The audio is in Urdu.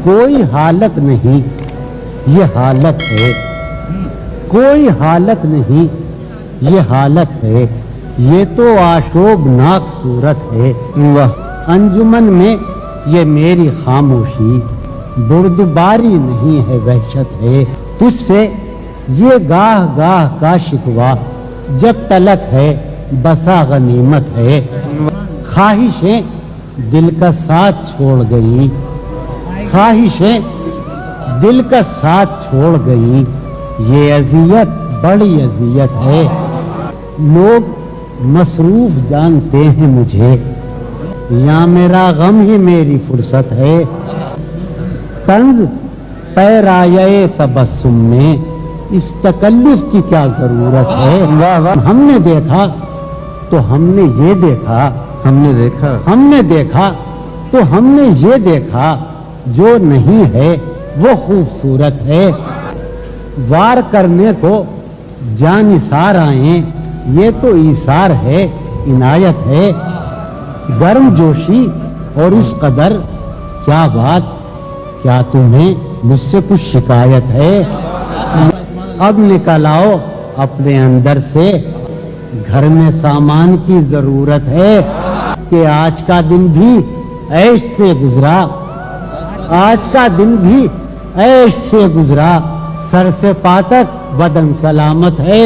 کوئی حالت نہیں یہ حالت ہے، کوئی حالت نہیں یہ حالت ہے، یہ تو آشوبناک صورت ہے۔ انجمن میں یہ میری خاموشی بردباری نہیں ہے، وحشت ہے۔ تجھ سے یہ گاہ گاہ کا شکوہ جب تلک ہے بسا غنیمت ہے۔ خواہشیں دل کا ساتھ چھوڑ گئی، خواہشیں دل کا ساتھ چھوڑ گئی، یہ اذیت بڑی اذیت ہے۔ لوگ مصروف جانتے ہیں مجھے، یا میرا غم ہی میری فرصت ہے۔ طنز پیرایہ تبسم میں اس تکلف کی کیا ضرورت ہے؟ ہم نے دیکھا تو ہم نے یہ دیکھا، ہم نے دیکھا تو ہم نے یہ دیکھا، جو نہیں ہے وہ خوبصورت ہے۔ وار کرنے کو جانثار آئیں، یہ تو ایثار ہے، عنایت ہے۔ گرم جوشی اور اس قدر، کیا بات، کیا تمہیں مجھ سے کچھ شکایت ہے؟ اب نکل آؤ اپنے اندر سے، گھر میں سامان کی ضرورت ہے کہ آج کا دن بھی عیش سے گزرا، آج کا دن بھی عیش سے گزرا، سر سے پا تک بدن سلامت ہے۔